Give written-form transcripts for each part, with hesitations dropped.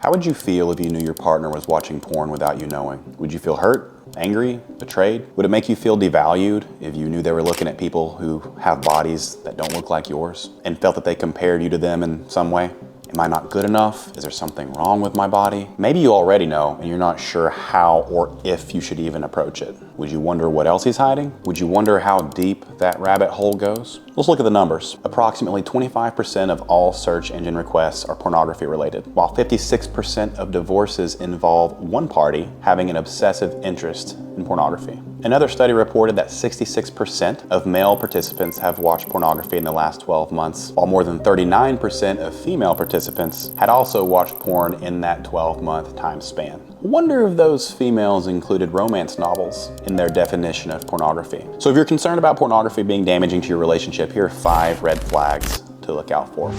How would you feel if you knew your partner was watching porn without you knowing? Would you feel hurt, angry, betrayed? Would it make you feel devalued if you knew they were looking at people who have bodies that don't look like yours and felt that they compared you to them in some way? Am I not good enough? Is there something wrong with my body? Maybe you already know and you're not sure how or if you should even approach it. Would you wonder what else he's hiding? Would you wonder how deep that rabbit hole goes? Let's look at the numbers. Approximately 25% of all search engine requests are pornography related, while 56% of divorces involve one party having an obsessive interest in pornography. Another study reported that 66% of male participants have watched pornography in the last 12 months, while more than 39% of female participants had also watched porn in that 12-month time span. I wonder if those females included romance novels in their definition of pornography. So if you're concerned about pornography being damaging to your relationship, here are 5 red flags to look out for.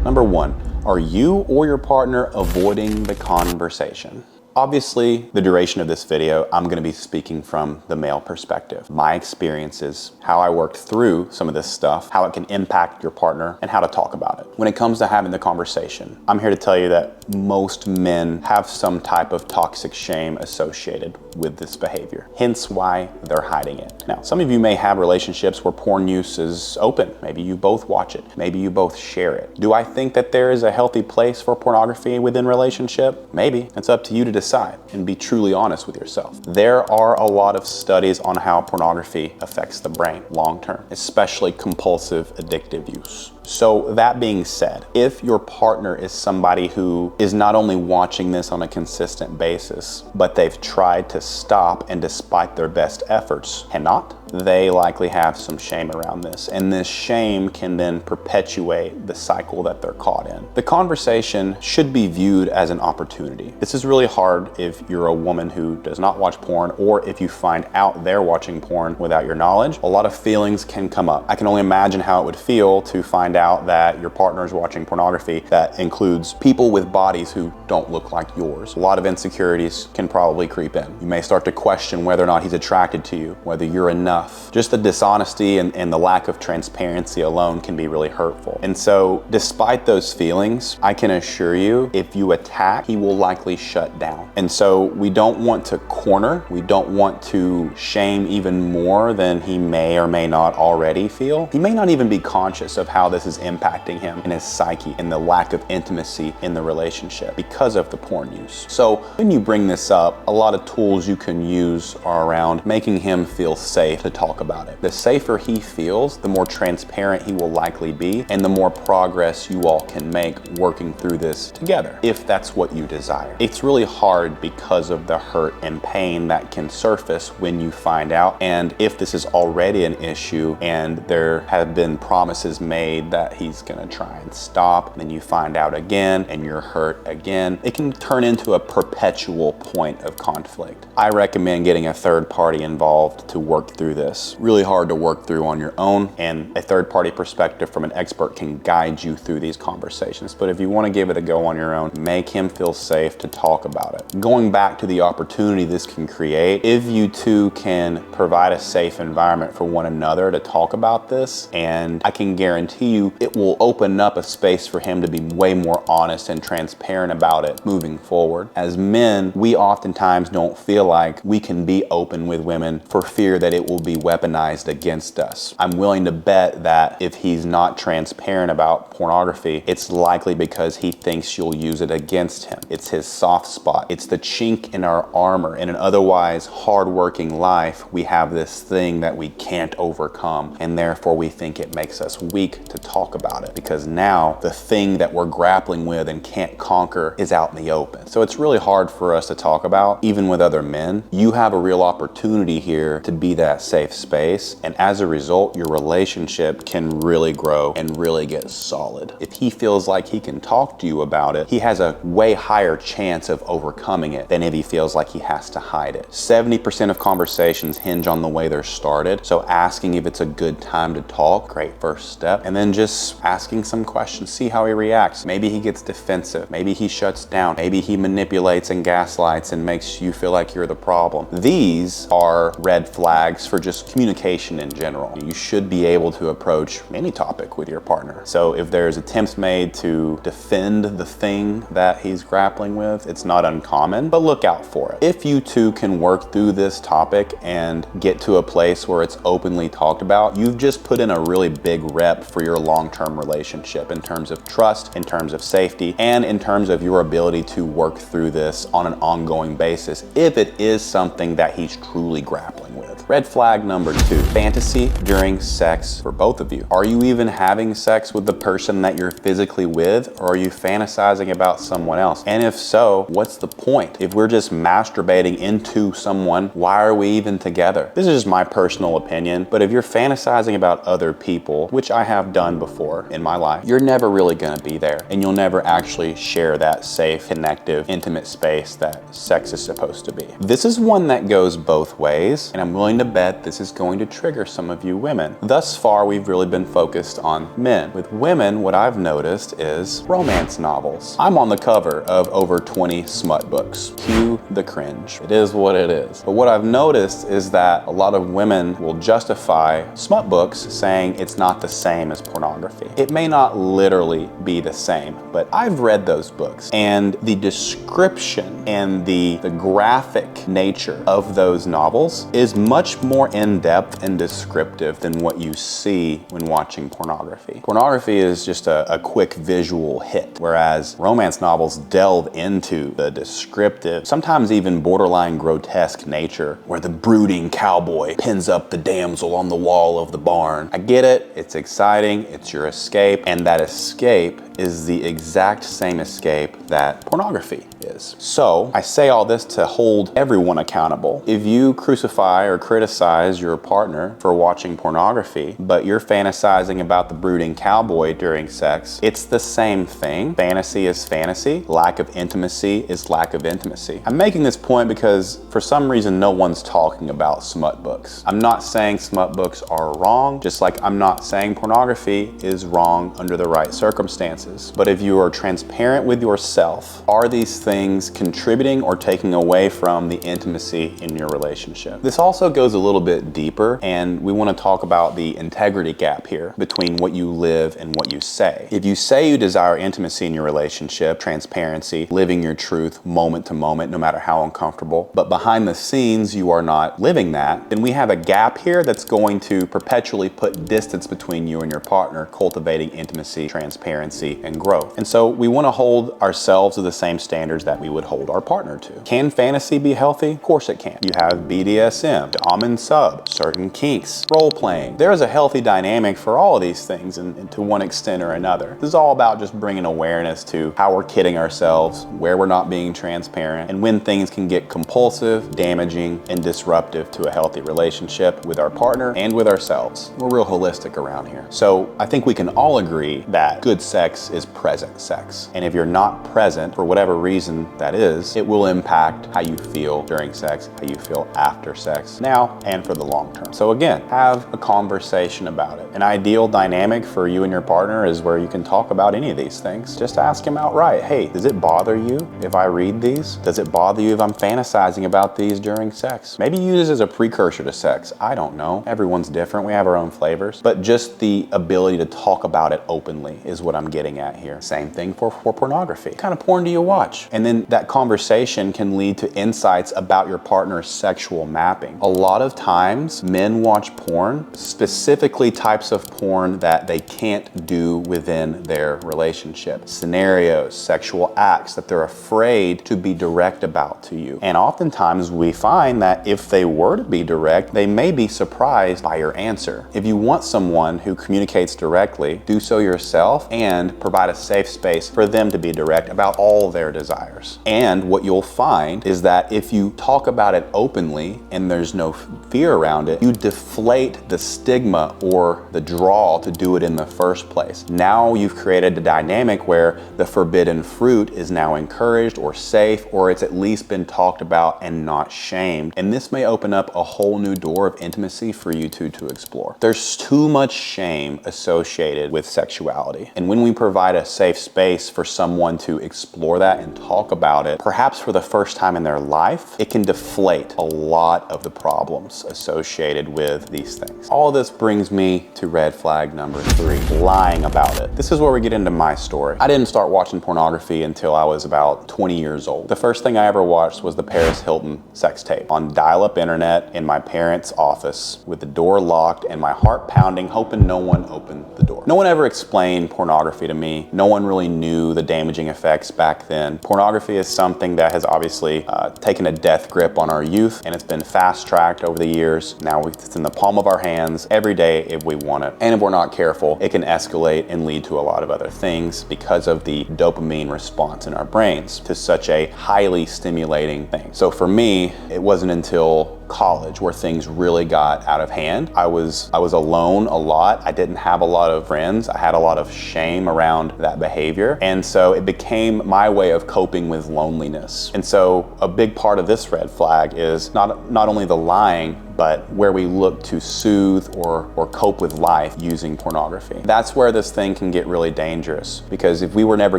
Number 1, are you or your partner avoiding the conversation? Obviously, the duration of this video, I'm gonna be speaking from the male perspective. My experiences, how I worked through some of this stuff, how it can impact your partner, and how to talk about it. When it comes to having the conversation, I'm here to tell you that most men have some type of toxic shame associated with this behavior, hence why they're hiding it. Now, some of you may have relationships where porn use is open. Maybe you both watch it. Maybe you both share it. Do I think that there is a healthy place for pornography within relationship? Maybe. It's up to you to decide and be truly honest with yourself. There are a lot of studies on how pornography affects the brain long-term, especially compulsive addictive use. So that being said, if your partner is somebody who is not only watching this on a consistent basis, but they've tried to stop and despite their best efforts cannot, they likely have some shame around this. And this shame can then perpetuate the cycle that they're caught in. The conversation should be viewed as an opportunity. This is really hard if you're a woman who does not watch porn, or if you find out they're watching porn without your knowledge. A lot of feelings can come up. I can only imagine how it would feel to find out that your partner is watching pornography that includes people with bodies who don't look like yours. A lot of insecurities can probably creep in. You may start to question whether or not he's attracted to you, whether you're enough. Just the dishonesty and the lack of transparency alone can be really hurtful. And so despite those feelings, I can assure you, if you attack, he will likely shut down. And so we don't want to corner, we don't want to shame even more than he may or may not already feel. He may not even be conscious of how this is impacting him in his psyche and the lack of intimacy in the relationship because of the porn use. So when you bring this up, a lot of tools you can use are around making him feel safe to talk about it. The safer he feels, the more transparent he will likely be, and the more progress you all can make working through this together, if that's what you desire. It's really hard because of the hurt and pain that can surface when you find out, and if this is already an issue and there have been promises made that he's gonna try and stop, then you find out again and you're hurt again, it can turn into a perpetual point of conflict. I recommend getting a third party involved to work through this. Really hard to work through on your own, and a third party perspective from an expert can guide you through these conversations. But if you want to give it a go on your own, make him feel safe to talk about it. Going back to the opportunity this can create, if you two can provide a safe environment for one another to talk about this, and I can guarantee you it will open up a space for him to be way more honest and transparent about it moving forward. As men, we oftentimes don't feel like we can be open with women for fear that it will be weaponized against us. I'm willing to bet that if he's not transparent about pornography, it's likely because he thinks you'll use it against him. It's his soft spot. It's the chink in our armor. In an otherwise hardworking life, we have this thing that we can't overcome, and therefore we think it makes us weak to talk about it, because now the thing that we're grappling with and can't conquer is out in the open. So it's really hard for us to talk about, even with other men. You have a real opportunity here to be that safe space, and as a result, your relationship can really grow and really get solid. If he feels like he can talk to you about it, he has a way higher chance of overcoming it than if he feels like he has to hide it. 70% of conversations hinge on the way they're started, so asking if it's a good time to talk, great first step, and then just asking some questions, see how he reacts. Maybe he gets defensive, maybe he shuts down, maybe he manipulates and gaslights and makes you feel like you're the problem. These are red flags for just communication in general. You should be able to approach any topic with your partner. So if there's attempts made to defend the thing that he's grappling with, it's not uncommon, but look out for it. If you two can work through this topic and get to a place where it's openly talked about, you've just put in a really big rep for your long-term relationship in terms of trust, in terms of safety, and in terms of your ability to work through this on an ongoing basis if it is something that he's truly grappling with. Red flag number 2, fantasy during sex for both of you. Are you even having sex with the person that you're physically with, or are you fantasizing about someone else? And if so, what's the point? If we're just masturbating into someone, why are we even together? This is just my personal opinion, but if you're fantasizing about other people, which I have done before in my life, you're never really gonna be there, and you'll never actually share that safe, connective, intimate space that sex is supposed to be. This is one that goes both ways, and I'm willing to bet this is going to trigger some of you women. Thus far, we've really been focused on men. With women, what I've noticed is romance novels. I'm on the cover of over 20 smut books. Cue the cringe. It is what it is. But what I've noticed is that a lot of women will justify smut books saying it's not the same as pornography. It may not literally be the same, but I've read those books, and the description and the graphic nature of those novels is much more in-depth and descriptive than what you see when watching pornography. Pornography is just a quick visual hit, whereas romance novels delve into the descriptive, sometimes even borderline grotesque nature, where the brooding cowboy pins up the damsel on the wall of the barn. I get it, it's exciting, it's your escape, and that escape is the exact same escape that pornography is. So I say all this to hold everyone accountable. If you crucify or criticize your partner for watching pornography, but you're fantasizing about the brooding cowboy during sex, it's the same thing. Fantasy is fantasy. Lack of intimacy is lack of intimacy. I'm making this point because for some reason no one's talking about smut books. I'm not saying smut books are wrong, just like I'm not saying pornography is wrong under the right circumstances. But if you are transparent with yourself, are these things contributing or taking away from the intimacy in your relationship? This also goes a little bit deeper, and we want to talk about the integrity gap here between what you live and what you say. If you say you desire intimacy in your relationship, transparency, living your truth moment to moment, no matter how uncomfortable, but behind the scenes you are not living that, then we have a gap here that's going to perpetually put distance between you and your partner, cultivating intimacy, transparency, and growth. And so we want to hold ourselves to the same standards that we would hold our partner to. Can fantasy be healthy? Of course it can. You have BDSM, dom and sub, certain kinks, role playing. There is a healthy dynamic for all of these things, and to one extent or another. This is all about just bringing awareness to how we're kidding ourselves, where we're not being transparent, and when things can get compulsive, damaging, and disruptive to a healthy relationship with our partner and with ourselves. We're real holistic around here. So I think we can all agree that good sex is present sex. And if you're not present, for whatever reason that is, it will impact how you feel during sex, how you feel after sex, now and for the long term. So again, have a conversation about it. An ideal dynamic for you and your partner is where you can talk about any of these things. Just ask him outright, hey, does it bother you if I read these? Does it bother you if I'm fantasizing about these during sex? Maybe use this as a precursor to sex. I don't know. Everyone's different. We have our own flavors. But just the ability to talk about it openly is what I'm getting at here. Same thing for pornography. What kind of porn do you watch? And then that conversation can lead to insights about your partner's sexual mapping. A lot of times men watch porn, specifically types of porn that they can't do within their relationship. Scenarios, sexual acts that they're afraid to be direct about to you. And oftentimes we find that if they were to be direct, they may be surprised by your answer. If you want someone who communicates directly, do so yourself and provide a safe space for them to be direct about all their desires. And what you'll find is that if you talk about it openly and there's no fear around it, you deflate the stigma or the draw to do it in the first place. Now you've created a dynamic where the forbidden fruit is now encouraged or safe, or it's at least been talked about and not shamed. And this may open up a whole new door of intimacy for you two to explore. There's too much shame associated with sexuality. And when we provide a safe space for someone to explore that and talk about it, perhaps for the first time in their life, it can deflate a lot of the problems associated with these things. All this brings me to red flag number 3, lying about it. This is where we get into my story. I didn't start watching pornography until I was about 20 years old. The first thing I ever watched was the Paris Hilton sex tape on dial-up internet in my parents' office with the door locked and my heart pounding, hoping no one opened the door. No one ever explained pornography to me. No one really knew the damaging effects back then. Pornography is something that has obviously taken a death grip on our youth, and it's been fast-tracked over the years. Now it's in the palm of our hands every day if we want it. And if we're not careful, it can escalate and lead to a lot of other things because of the dopamine response in our brains to such a highly stimulating thing. So for me, it wasn't until college where things really got out of hand. I was alone a lot. I didn't have a lot of friends. I had a lot of shame around that behavior. And so it became my way of coping with loneliness. And so a big part of this red flag is not only the lying, but where we look to soothe or cope with life using pornography. That's where this thing can get really dangerous, because if we were never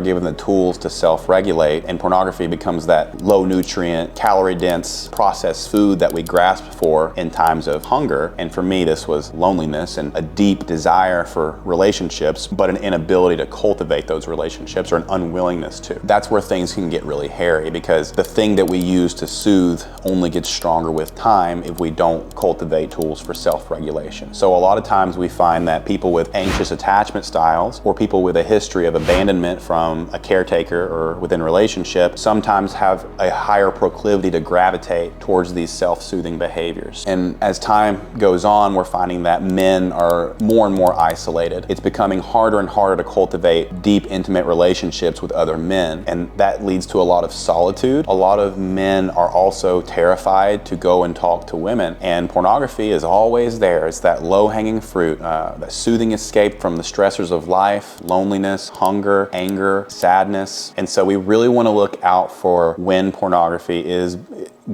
given the tools to self-regulate and pornography becomes that low nutrient, calorie dense processed food that we grasp for in times of hunger, and for me this was loneliness and a deep desire for relationships, but an inability to cultivate those relationships or an unwillingness to. That's where things can get really hairy, because the thing that we use to soothe only gets stronger with time if we don't cultivate tools for self-regulation. So a lot of times we find that people with anxious attachment styles or people with a history of abandonment from a caretaker or within a relationship sometimes have a higher proclivity to gravitate towards these self-soothing behaviors. And as time goes on, we're finding that men are more and more isolated. It's becoming harder and harder to cultivate deep, intimate relationships with other men, and that leads to a lot of solitude. A lot of men are also terrified to go and talk to women, and pornography is always there. It's that low-hanging fruit, that soothing escape from the stressors of life, loneliness, hunger, anger, sadness. And so we really want to look out for when pornography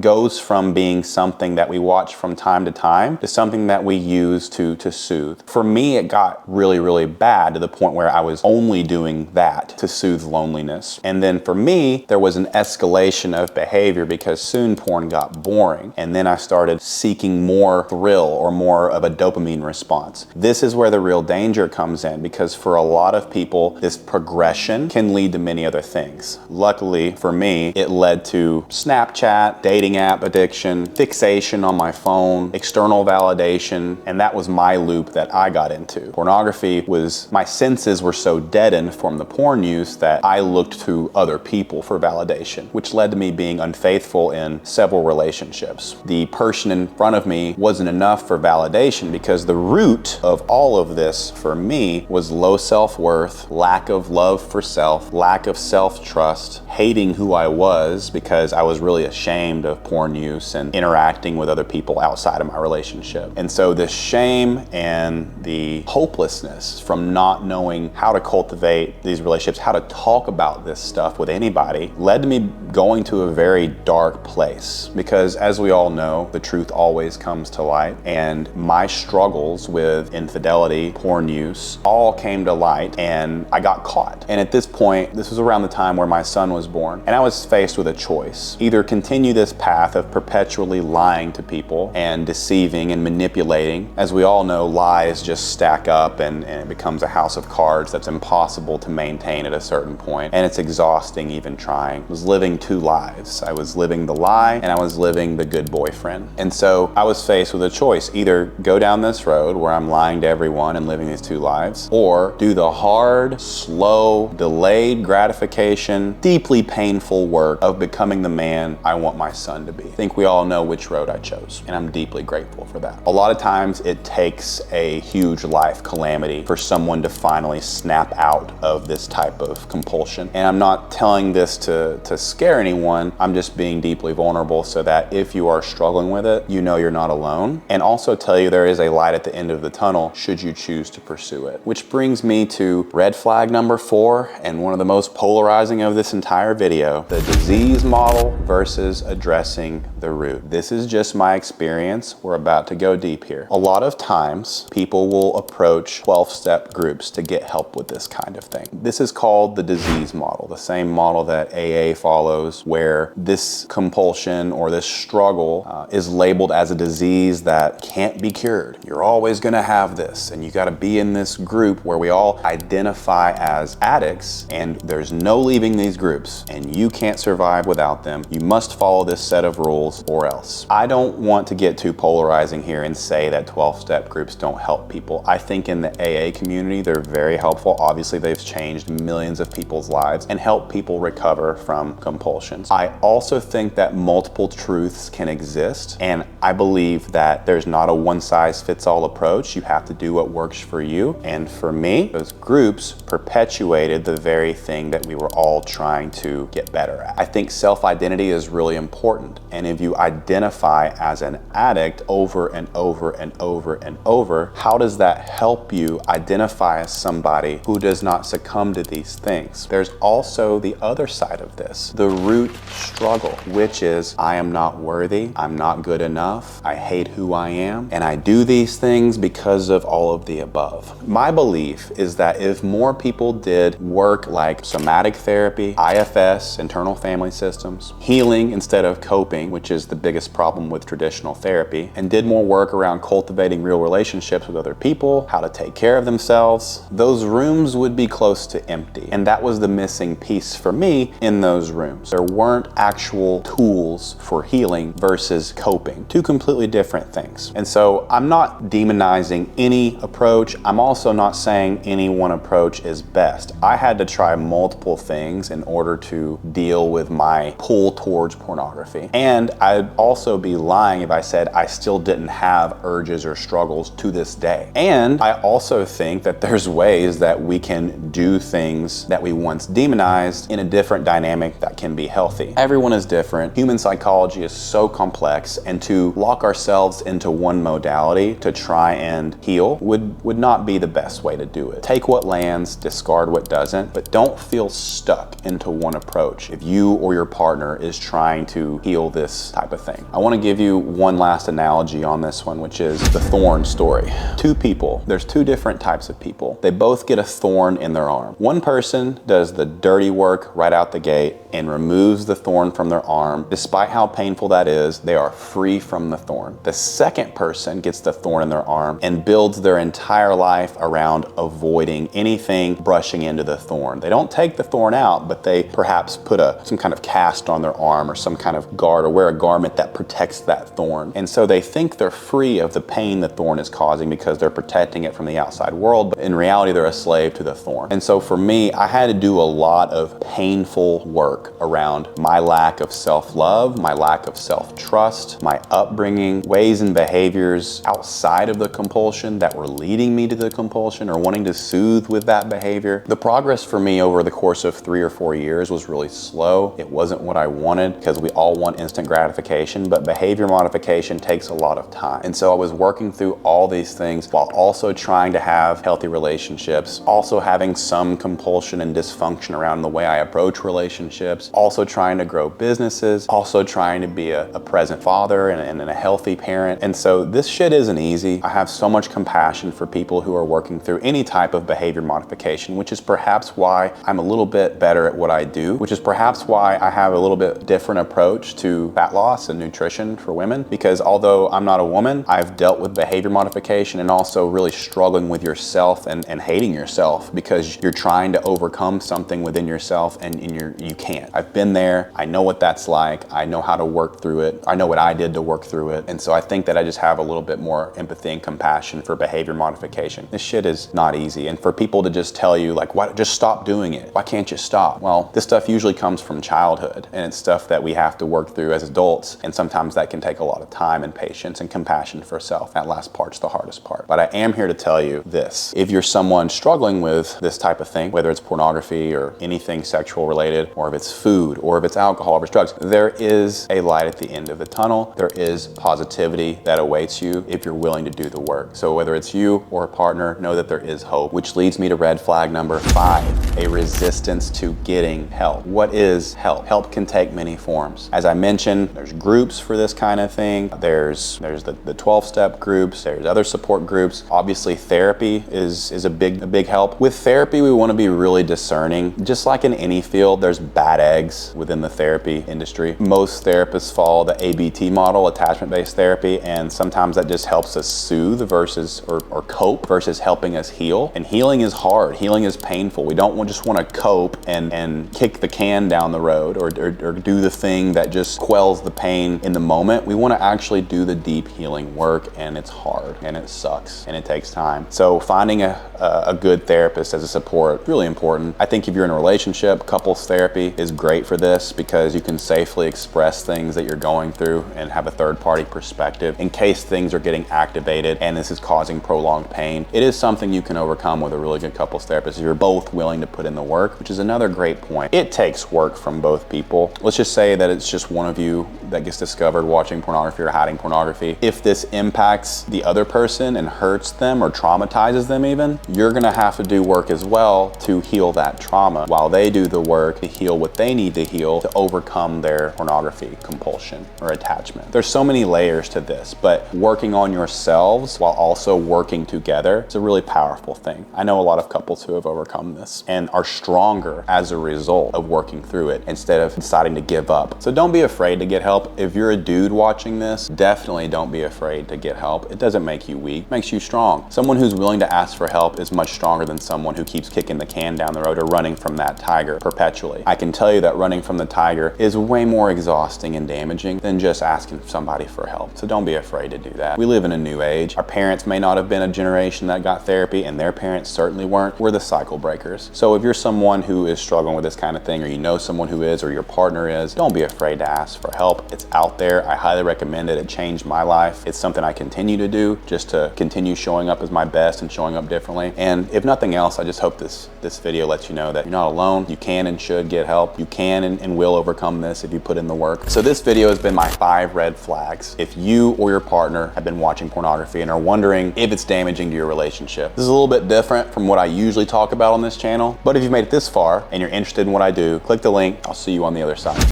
goes from being something that we watch from time to time to something that we use to soothe. For me, it got really, really bad to the point where I was only doing that to soothe loneliness. And then for me, there was an escalation of behavior because soon porn got boring. And then I started seeking more thrill or more of a dopamine response. This is where the real danger comes in, because for a lot of people, this progression can lead to many other things. Luckily for me, it led to Snapchat, dating app addiction, fixation on my phone, external validation, and that was my loop that I got into. Pornography was, my senses were so deadened from the porn use that I looked to other people for validation, which led to me being unfaithful in several relationships. The person in front of me wasn't enough for validation, because the root of all of this for me was low self-worth, lack of love for self, lack of self-trust, hating who I was because I was really ashamed of porn use and interacting with other people outside of my relationship. And so the shame and the hopelessness from not knowing how to cultivate these relationships, how to talk about this stuff with anybody, led to me going to a very dark place. Because as we all know, the truth always comes to light, and my struggles with infidelity, porn use, all came to light, and I got caught. And at this point, this was around the time where my son was born, and I was faced with a choice. Either continue this path of perpetually lying to people and deceiving and manipulating. As we all know, lies just stack up and it becomes a house of cards that's impossible to maintain at a certain point, and it's exhausting even trying. I was living two lives. I was living the lie and I was living the good boyfriend. And so I was faced with a choice: either go down this road where I'm lying to everyone and living these two lives, or do the hard, slow, delayed gratification, deeply painful work of becoming the man I want myself son to be. I think we all know which road I chose, and I'm deeply grateful for that. A lot of times it takes a huge life calamity for someone to finally snap out of this type of compulsion. And I'm not telling this to scare anyone. I'm just being deeply vulnerable so that if you are struggling with it, you know you're not alone. And also tell you there is a light at the end of the tunnel should you choose to pursue it. Which brings me to red flag number 4, and one of the most polarizing of this entire video, the disease model versus addressing the root. This is just my experience. We're about to go deep here. A lot of times people will approach 12-step groups to get help with this kind of thing. This is called the disease model, the same model that AA follows, where this compulsion or this struggle is labeled as a disease that can't be cured. You're always gonna have this, and you gotta be in this group where we all identify as addicts, and there's no leaving these groups, and you can't survive without them. You must follow this set of rules or else. I don't want to get too polarizing here and say that 12-step groups don't help people. I think in the AA community, they're very helpful. Obviously, they've changed millions of people's lives and helped people recover from compulsions. I also think that multiple truths can exist, and I believe that there's not a one-size-fits-all approach. You have to do what works for you. And for me, those groups perpetuated the very thing that we were all trying to get better at. I think self-identity is really important. And if you identify as an addict over and over and over and over, how does that help you identify as somebody who does not succumb to these things? There's also the other side of this, the root struggle, which is I am not worthy, I'm not good enough, I hate who I am, and I do these things because of all of the above. My belief is that if more people did work like somatic therapy, IFS, internal family systems, healing instead of coping, which is the biggest problem with traditional therapy, and did more work around cultivating real relationships with other people, how to take care of themselves, those rooms would be close to empty. And that was the missing piece for me in those rooms. There weren't actual tools for healing versus coping. Two completely different things. And so I'm not demonizing any approach. I'm also not saying any one approach is best. I had to try multiple things in order to deal with my pull towards pornography. And I'd also be lying if I said I still didn't have urges or struggles to this day. And I also think that there's ways that we can do things that we once demonized in a different dynamic that can be healthy. Everyone is different. Human psychology is so complex, and to lock ourselves into one modality to try and heal would not be the best way to do it. Take what lands, discard what doesn't, but don't feel stuck into one approach if you or your partner is trying to heal this type of thing. I want to give you one last analogy on this one, which is the Thorn Story. Two people, there's two different types of people. They both get a thorn in their arm. One person does the dirty work right out the gate and removes the thorn from their arm. Despite how painful that is, they are free from the thorn. The second person gets the thorn in their arm and builds their entire life around avoiding anything brushing into the thorn. They don't take the thorn out, but they perhaps put some kind of cast on their arm or some kind of guard or wear a garment that protects that thorn. And so they think they're free of the pain the thorn is causing because they're protecting it from the outside world, but in reality they're a slave to the thorn. And so for me, I had to do a lot of painful work around my lack of self-love, my lack of self-trust, my upbringing, ways and behaviors outside of the compulsion that were leading me to the compulsion or wanting to soothe with that behavior. The progress for me over the course of 3 or 4 years was really slow. It wasn't what I wanted because we all want instant gratification, but behavior modification takes a lot of time. And so I was working through all these things while also trying to have healthy relationships, also having some compulsion and dysfunction around the way I approach relationships, also trying to grow businesses, also trying to be a present father and a healthy parent. And so this shit isn't easy. I have so much compassion for people who are working through any type of behavior modification, which is perhaps why I'm a little bit better at what I do, which is perhaps why I have a little bit different approach to fat loss and nutrition for women, because although I'm not a woman, I've dealt with behavior modification and also really struggling with yourself and hating yourself because you're trying to overcome something within yourself and you can't. I've been there. I know what that's like. I know how to work through it. I know what I did to work through it. And so I think that I just have a little bit more empathy and compassion for behavior modification. This shit is not easy. And for people to just tell you like, just stop doing it. Why can't you stop? Well, this stuff usually comes from childhood, and it's stuff that we have to work work through as adults, and sometimes that can take a lot of time and patience and compassion for self. That last part's the hardest part. But I am here to tell you this. If you're someone struggling with this type of thing, whether it's pornography or anything sexual related, or if it's food, or if it's alcohol, or if it's drugs, there is a light at the end of the tunnel. There is positivity that awaits you if you're willing to do the work. So whether it's you or a partner, know that there is hope, which leads me to red flag number 5, a resistance to getting help. What is help? Help can take many forms. As I mentioned, there's groups for this kind of thing. There's the 12-step groups, there's other support groups. Obviously, therapy is a big help. With therapy, we want to be really discerning. Just like in any field, there's bad eggs within the therapy industry. Most therapists follow the ABT model, attachment-based therapy, and sometimes that just helps us soothe versus or cope versus helping us heal. And healing is hard. Healing is painful. We don't just want to cope and kick the can down the road or do the thing that just quells the pain in the moment. We want to actually do the deep healing work, and it's hard and it sucks and it takes time. So finding a good therapist as a support, really important. I think if you're in a relationship, couples therapy is great for this because you can safely express things that you're going through and have a third-party perspective in case things are getting activated and this is causing prolonged pain. It is something you can overcome with a really good couples therapist if you're both willing to put in the work, which is another great point. It takes work from both people. Let's just say that it's just one of you that gets discovered watching pornography or hiding pornography. If this impacts the other person and hurts them or traumatizes them even, you're gonna have to do work as well to heal that trauma while they do the work to heal what they need to heal to overcome their pornography compulsion or attachment. There's so many layers to this, but working on yourselves while also working together is a really powerful thing. I know a lot of couples who have overcome this and are stronger as a result of working through it instead of deciding to give up. So don't be afraid to get help. If you're a dude watching this, definitely don't be afraid to get help. It doesn't make you weak, it makes you strong. Someone who's willing to ask for help is much stronger than someone who keeps kicking the can down the road or running from that tiger perpetually. I can tell you that running from the tiger is way more exhausting and damaging than just asking somebody for help. So don't be afraid to do that. We live in a new age. Our parents may not have been a generation that got therapy, and their parents certainly weren't. We're the cycle breakers. So if you're someone who is struggling with this kind of thing, or you know someone who is, or your partner is, don't be afraid to ask for help. It's out there. I highly recommend it. It changed my life. It's something I continue to do just to continue showing up as my best and showing up differently. And if nothing else, I just hope this video lets you know that you're not alone. You can and should get help. You can and will overcome this if you put in the work. So this video has been my 5 red flags. If you or your partner have been watching pornography and are wondering if it's damaging to your relationship, this is a little bit different from what I usually talk about on this channel. But if you've made it this far and you're interested in what I do, click the link. I'll see you on the other side.